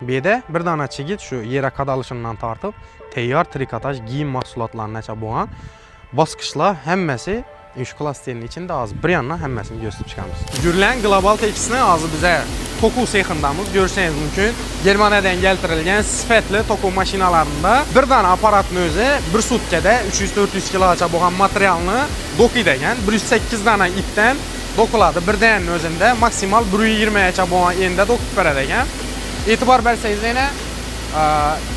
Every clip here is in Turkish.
Bu yerda bir dana chigit shu yera qadalışından tartib, tayyor trikotaj giyim mahsulotlarini acha bo'lgan bosqichlar hammasi shu klasterning ichida hozir bir yandan hammasini gösterib chiqamiz. Gurlan Global Tex'ni hozir biza tokuv sexindamiz. Ko'rishingiz mumkin. Germaniyadan keltirilgan sifatli tokuv mashinalarida bir dana apparatni o'zi bir sutkada 300-400 kilogacha bo'lgan materialni dokiydi ekan. 108 dana ipdan dokiladi. Bir danning o'zida maksimal 120 gacha bo'lgan enda dokib beradi ekan. E'tibor bersangiz yana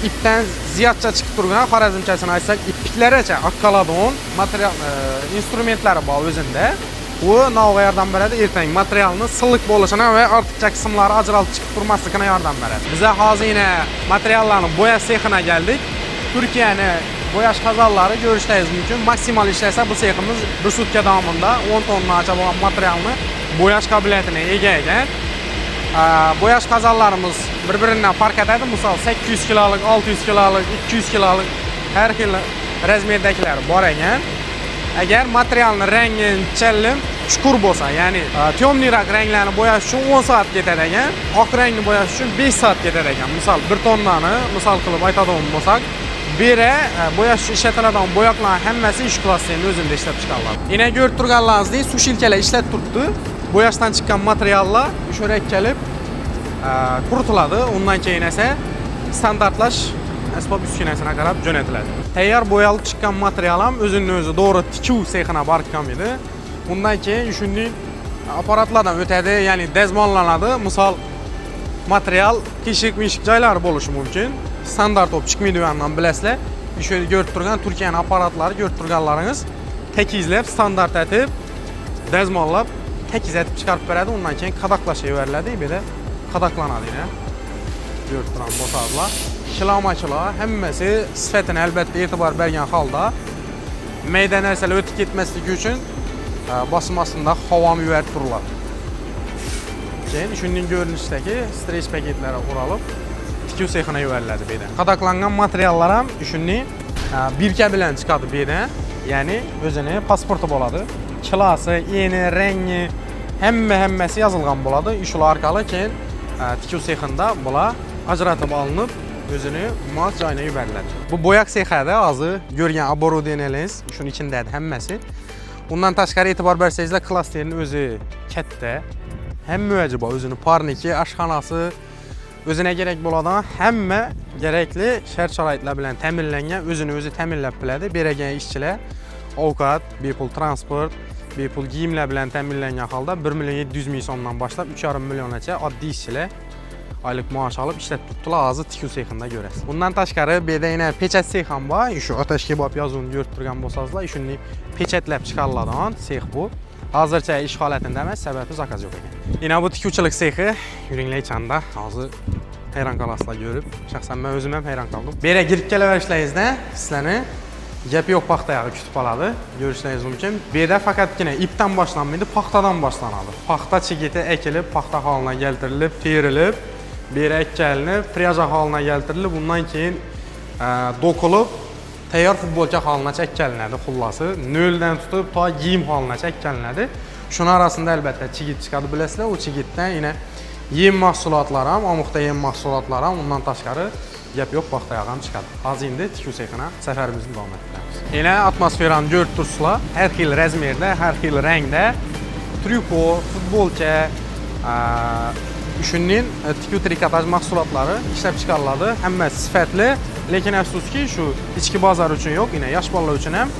ipdan ziyodcha chiqib turgan xorazmchasini aytsak, ipiklaricha akkaladon material instrumentlari bor o'zida. U navga yordam beradi, ertang materialni silliq bo'lishini va ortiqcha qismlari ajralib chiqib turmasligini yordam beradi. Biz hozir yana materiallarni bo'yash sexina keldik. Turkiyani bo'yash qazonlari ko'rishingiz mumkin. Maksimal ishlasa bu seximiz bir sutka davomida 10 tonnacha bo'lgan materialni bo'yash qobiliyatiga ega ekan. Bo'yash qazonlarimiz bir-biridan farq etadi. Misol 800 kilolik, 600 kilolik, 200 kilolik har xil razmerdagilar bor ekan. Agar materialni rangi challim chuqur bo'lsa, ya'ni temniroq ranglarni bo'yash uchun 10 soat ketadi ekan, oq rangni bo'yash uchun 5 soat ketadi ekan. Misol 1 tonnani misol qilib aytadigan bo'lsak, bera bo'yash uchun ishlatiladigan bo'yoqlar hammasi ish klassining o'zida ishlab chiqariladi. Yana ko'rib turganlaringizdek, sushilkalar ishlab turibdi. Bo'yashdan chiqqan materiallar o'sha kelib quritiladi. Undan keyin esa standartlash asbob uskunasiga qarab jo'natiladi. Tayyor bo'yalib chiqqan material ham o'zini-o'zi to'g'ri tikuv sexina borib kelmaydi. Undan keyin shunday apparatlardan o'tadi, ya'ni dazmollanadi. Misol material teshik-meshik joylari bo'lishi mumkin. Standart bo'lib chiqmaydigandan bilasizlar. Shu yerda ko'rib turgan Turkiyaning apparatlari ko'rib turganlaringiz tekizlab, standart etib, dazmollab, tekiz etib chiqarib beradi. Undan keyin qadoqlashga yuboriladi. Bu yerda qadoqlanadi yana. Ko'rib turgan bo'lsalar, kilomachilar hammasi sifatini albatta e'tibor bergan holda mayda narsalar o'tib ketmasligi uchun bosim ostida havomi yuborib turiladi. Keyin shunday ko'rinishdagi strech paketlari o'ralib tikuv sexina yuboriladi bu yerda. Qadoqlangan materiallar ham shunday birka bilan chiqadi bu yerda. Ya'ni o'zini pasporti bo'ladi. Kilosi, eni, rangi hammasi yozilgan bo'ladi. Shular orqali keyin tikuv sexinda bular ajratib olinib o'zini mos joyiga yuboriladi. Bu bo'yoq sexida hozir ko'rgan оборудованияларimiz shuning ichida hammasi. Undan tashqari e'tibor bersangiz, klasterning o'zi katta. Hamma o'zi bor, o'zini parniki, oshxonasi, o'zine kerak bo'ladigan hamma kerakli shart-sharoitlar bilan ta'minlangan, o'zini o'zi ta'minlab biladi. Bergan ishchilar ovqat, bepul transport, bepul kiyimlar bilan ta'minlangan holda 1 million 700 ming so'mdan boshlab 3,5 milliongacha oddiy ishchilar oylik maosh olib ishlab turibdilar. Hozir tikuv sexida ko'rasiz. Bundan tashqari bu yerda yana pechat sex ham bor. Shu otash kebab yozuvini ko'rib turgan bo'lsangizlar, shunday pechatlab chiqariladigan sex bu. Hozircha ish holatida emas, sababi zakaz yo'q ekan. Yana bu tikuvchilik sexi yuringlar ichanda. Hozir hayron qolasizlar ko'rib. Shaxsan men o'zim ham hayron qoldim. Bu yerga kirib kelaverishlaringizda sizlarni gap yo'q paxtayog'i kutib oladi. Ko'rishingiz mumkin. Bu yerda faqatgina ipdan boshlanmaydi, paxtadan boshlanadi. Paxta chigiti ekilib, paxta holiga keltirilib, terilib, bu yerga ekkalinib, pryaja holiga keltirilib, undan keyin dokilib, tayyor futbolka holiga ekkalinadi. Xullasi, noldan tutib to kiyim holiga ekkalinadi. Shuning arasida albatta chigit chiqadi bilasizlar. U chigitdan yana yem mahsulotlari ham, omuqda yem mahsulotlari ham, undan tashqari gap yo'q paxtayog'i ham chiqadi. Hozir endi tikuv sexina safarimizni davom ettiramiz. Yana atmosferani ko'rib tursizlar, har xil razmerda, har xil rangda triko, futbolka, shundan tikuv trikotaj mahsulotlari ishlab chiqariladi. Hammasi sifatli, lekin afsuski shu ichki bozor uchun yo'q, yana yosh bolalar uchun ham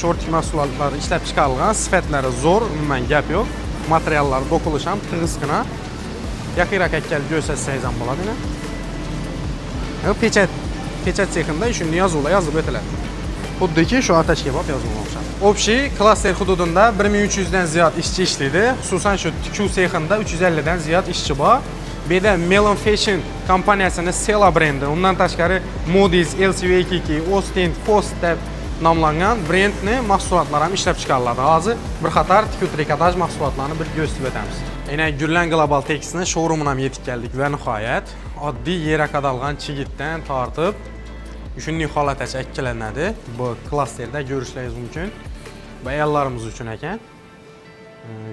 short mahsulotlari ishlab chiqarilgan, sifatlari zo'r, umuman gap yo'q. Materiallar dokilish ham tig'izgina. Yaqinroq kelib ko'rsatsangiz ham bo'ladi. Pechat sexida shunday yozuvlar yozib o'tiladi. Xuddiki shu otash kebab yozuvi o'xshab. Общий klaster hududida 1300 dan ziyod ishchi ishlaydi. Xususan shu tikuv sexida 350 dan ziyod ishchi bor. Bu yerda Melon Fashion kompaniyasining Sela brendi, undan tashqari Modis, LCV22, Austin, Post deb nomlangan brendning mahsulotlari ham ishlab chiqariladi. Hozir bir qator tikuv trikotaj mahsulotlarini bir ko'rsatib o'tamiz. Yana Gurlan Global Tex'ning showroomuna ham yetib keldik va nihoyat oddiy yera qadalgan chigitdan tortib shunday holatgacha ekkilanadi. Bu klasterda ko'rishingiz mumkin. Bu ayollarimiz uchun ekan.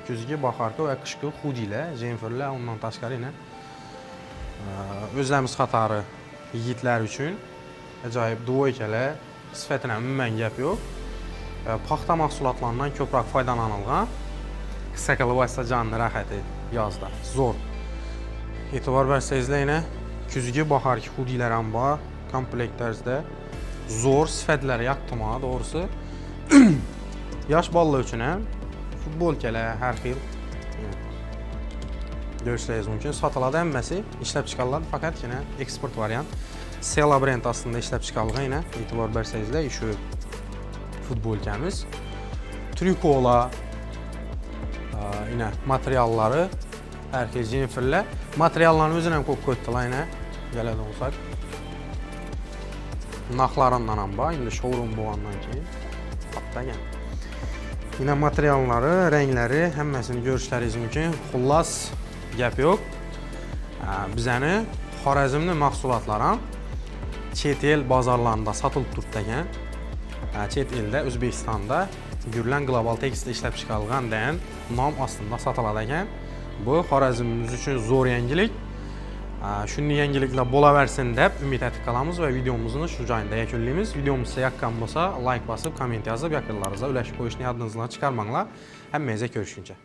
Kuzgi, bahorgi va qishki hudilar, jenferlar, undan tashqari yana Özlərimiz qatarı yigitlər üçün acayip dvoykalar sifətinə ümumən gəp yox. Paxta mahsulatlarından köprək faydalanılğan qısa qılvaysa canlı rahatı yazda zor. Etibar versəizlə yenə küzgü baxar ki, hudilər amba komplektlərzdə zor sifətləri yaxtıma doğrusu yaş ballı üçün futbolkalar hər xil görüşləyiz mümkün. Satıladı əmməsi işləb çıxarıladı fakat yenə eksport variant. Sela brend aslında işləb çıxarılğan yenə etibar versəizlə şu futbolkamiz. Trikola yenə materialları hər xil jenifirlə. Materiallarını özünə qoyub qoydular yenə gələdə olsaq. Naxlarından amba, indi showroom boğandan ki hatta gəl. Yine materialları, rəngləri, həmməsini görüşləriz mümkün. Xullas gəp yox. Bizəni Xorazmli məhsullatların çet el bazarlarında satılıb durduğan, çet eldə Özbekistanda görülən qlobal tekstil işləb çıxarılğan deyən nam aslında satıladığan. Bu Xorazmimiz üçün zor yenilik. Şunun yeniliklə bola versin deyib ümid etdik qalamiz və videomuzun şu cayında yekunlayımız. Videomuz sizə yaqqan bolsa like basıb, komment yazıb, yakınlarınıza ulaşıb qoyuşunu yadınızdan çıxarmaqla həmməyizə görüşüncə.